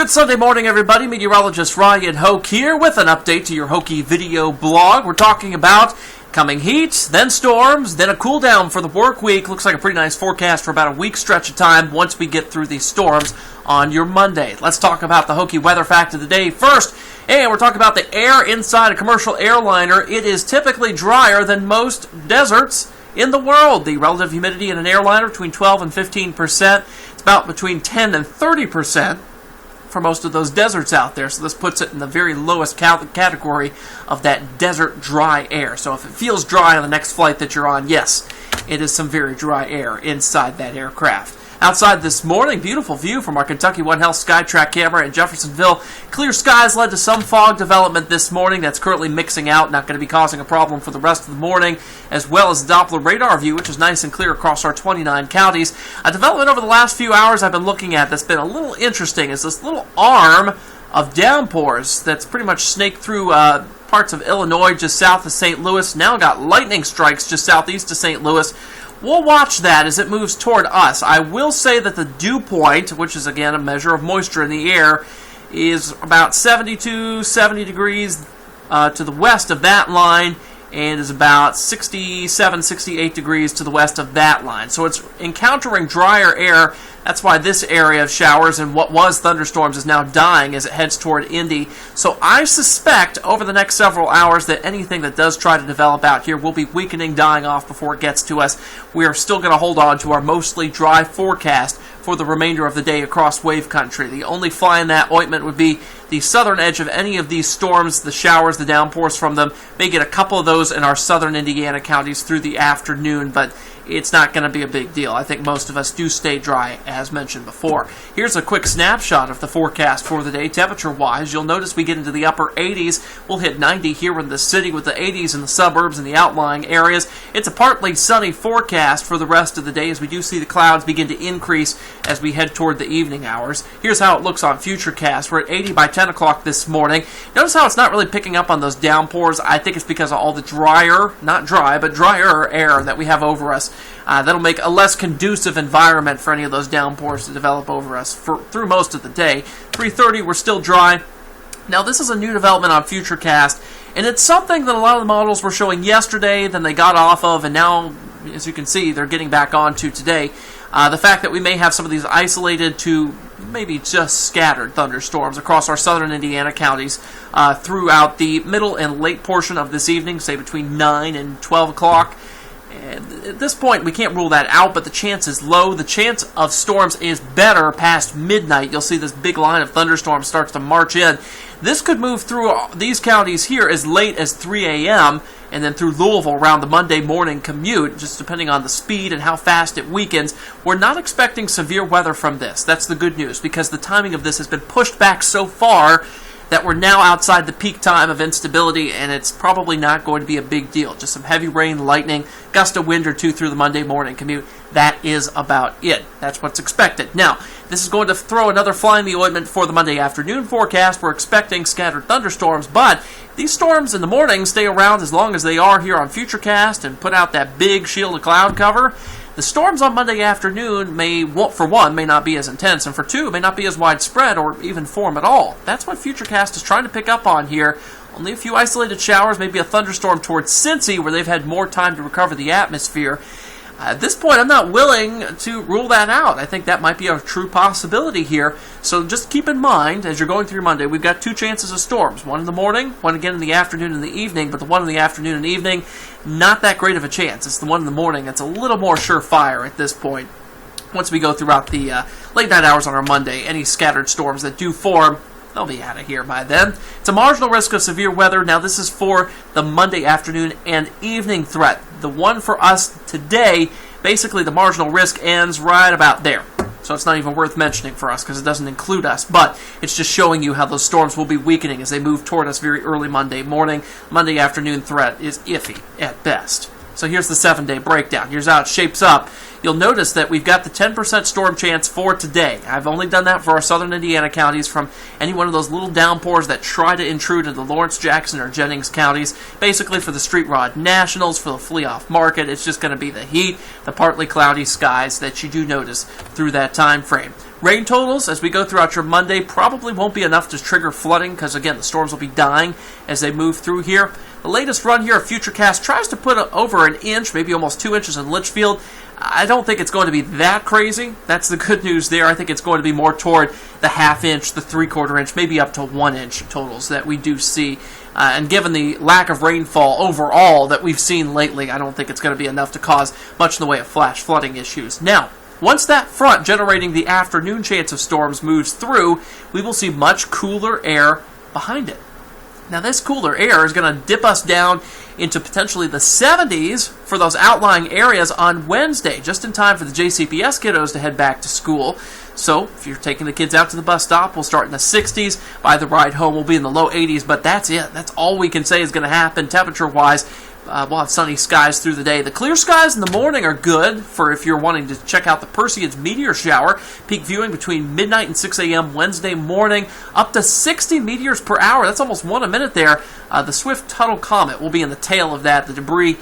Good Sunday morning, everybody. Meteorologist Ryan Hoke here with an update to your Hokey video blog. We're talking about coming heat, then storms, then a cool down for the work week. Looks like a pretty nice forecast for about a week stretch of time once we get through these storms on your Monday. Let's talk about the Hokey weather fact of the day first. And we're talking about the air inside a commercial airliner. It is typically drier than most deserts in the world. The relative humidity in an airliner between 12 and 15%. It's about between 10 and 30% for most of those deserts out there. So this puts it in the very lowest category of that desert dry air. So if it feels dry on the next flight that you're on, yes, it is some very dry air inside that aircraft. Outside this morning, beautiful view from our Kentucky One Health SkyTrack camera in Jeffersonville. Clear skies led to some fog development this morning that's currently mixing out, not going to be causing a problem for the rest of the morning, as well as the Doppler radar view, which is nice and clear across our 29 counties. A development over the last few hours I've been looking at that's been a little interesting is this little arm of downpours that's pretty much snaked through parts of Illinois just south of St. Louis. Now got lightning strikes just southeast of St. Louis. We'll watch that as it moves toward us. I will say that the dew point, which is again a measure of moisture in the air, is about 72, 70 degrees to the west of that line, and is about 67, 68 degrees to the west of that line. So it's encountering drier air. That's why this area of showers and what was thunderstorms is now dying as it heads toward Indy. So I suspect over the next several hours that anything that does try to develop out here will be weakening, dying off before it gets to us. We are still going to hold on to our mostly dry forecast for the remainder of the day across wave country. The only fly in that ointment would be the southern edge of any of these storms, the showers, the downpours from them. May get a couple of those in our southern Indiana counties through the afternoon, but it's not going to be a big deal. I think most of us do stay dry, as mentioned before. Here's a quick snapshot of the forecast for the day. Temperature-wise, you'll notice we get into the upper 80s. We'll hit 90 here in the city with the 80s in the suburbs and the outlying areas. It's a partly sunny forecast for the rest of the day as we do see the clouds begin to increase as we head toward the evening hours. Here's how it looks on Futurecast. We're at 80 by 10 o'clock this morning. Notice how it's not really picking up on those downpours. I think it's because of all the drier, not dry, but drier air that we have over us. That'll make a less conducive environment for any of those downpours to develop over us through most of the day. 3:30, we're still dry. Now, this is a new development on Futurecast, and it's something that a lot of the models were showing yesterday, then they got off of, and now, as you can see, they're getting back onto today. The fact that we may have some of these isolated to maybe just scattered thunderstorms across our southern Indiana counties throughout the middle and late portion of this evening, say between 9 and 12 o'clock. And at this point, we can't rule that out, but the chance is low. The chance of storms is better past midnight. You'll see this big line of thunderstorms starts to march in. This could move through these counties here as late as 3 a.m., and then through Louisville around the Monday morning commute, just depending on the speed and how fast it weakens. We're not expecting severe weather from this. That's the good news, because the timing of this has been pushed back so far that we're now outside the peak time of instability, and it's probably not going to be a big deal. Just some heavy rain, lightning, gust of wind or two through the Monday morning commute. That is about it. That's what's expected. Now, this is going to throw another fly in the ointment for the Monday afternoon forecast. We're expecting scattered thunderstorms, but these storms in the morning stay around as long as they are here on Futurecast and put out that big shield of cloud cover. The storms on Monday afternoon may, for one, may not be as intense, and for two, may not be as widespread or even form at all. That's what Futurecast is trying to pick up on here. Only a few isolated showers, maybe a thunderstorm towards Cincy, where they've had more time to recover the atmosphere. At this point, I'm not willing to rule that out. I think that might be a true possibility here. So just keep in mind, as you're going through your Monday, we've got two chances of storms. One in the morning, one again in the afternoon and the evening. But the one in the afternoon and evening, not that great of a chance. It's the one in the morning that's a little more surefire at this point. Once we go throughout the late night hours on our Monday, any scattered storms that do form, they'll be out of here by then. It's a marginal risk of severe weather. Now, this is for the Monday afternoon and evening threat. The one for us today, basically the marginal risk ends right about there. So it's not even worth mentioning for us because it doesn't include us. But it's just showing you how those storms will be weakening as they move toward us very early Monday morning. Monday afternoon threat is iffy at best. So here's the 7-day breakdown. Here's how it shapes up. You'll notice that we've got the 10% storm chance for today. I've only done that for our southern Indiana counties from any one of those little downpours that try to intrude into Lawrence, Jackson, or Jennings counties. Basically for the Street Rod Nationals, for the Flea-Off Market, it's just going to be the heat, the partly cloudy skies that you do notice through that time frame. Rain totals, as we go throughout your Monday, probably won't be enough to trigger flooding because, again, the storms will be dying as they move through here. The latest run here of Futurecast tries to put over an inch, maybe almost 2 inches in Litchfield. I don't think it's going to be that crazy. That's the good news there. I think it's going to be more toward the half inch, the 3/4 inch, maybe up to 1 inch totals that we do see. And given the lack of rainfall overall that we've seen lately, I don't think it's going to be enough to cause much in the way of flash flooding issues. Now, once that front generating the afternoon chance of storms moves through, we will see much cooler air behind it. Now, this cooler air is going to dip us down into potentially the 70s for those outlying areas on Wednesday, just in time for the JCPS kiddos to head back to school. So, if you're taking the kids out to the bus stop, we'll start in the 60s. By the ride home, we'll be in the low 80s, but that's it. That's all we can say is going to happen temperature-wise. We'll have sunny skies through the day. The clear skies in the morning are good for if you're wanting to check out the Perseids meteor shower. Peak viewing between midnight and 6 a.m. Wednesday morning. Up to 60 meteors per hour. That's almost one a minute there. The Swift-Tuttle comet will be in the tail of that. The debris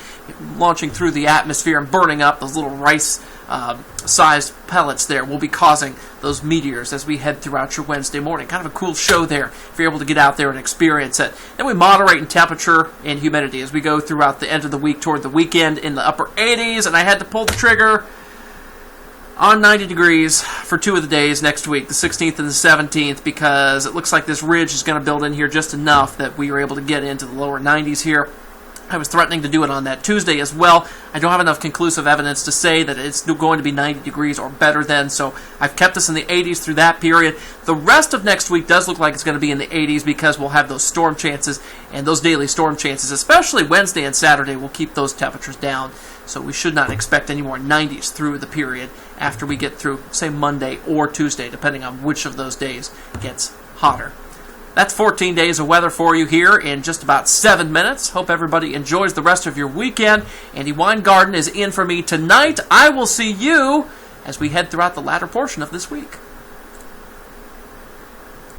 launching through the atmosphere and burning up those little rice-sized pellets there will be causing those meteors as we head throughout your Wednesday morning. Kind of a cool show there if you're able to get out there and experience it. Then we moderate in temperature and humidity as we go throughout the end of the week toward the weekend in the upper 80s, and I had to pull the trigger on 90 degrees for 2 of the days next week, the 16th and the 17th, because it looks like this ridge is going to build in here just enough that we were able to get into the lower 90s here. I was threatening to do it on that Tuesday as well. I don't have enough conclusive evidence to say that it's going to be 90 degrees or better then, so I've kept us in the 80s through that period. The rest of next week does look like it's going to be in the 80s because we'll have those storm chances, and those daily storm chances, especially Wednesday and Saturday, will keep those temperatures down. So we should not expect any more 90s through the period after we get through, say, Monday or Tuesday, depending on which of those days gets hotter. That's 14 days of weather for you here in just about 7 minutes. Hope everybody enjoys the rest of your weekend. Andy Weingarten is in for me tonight. I will see you as we head throughout the latter portion of this week.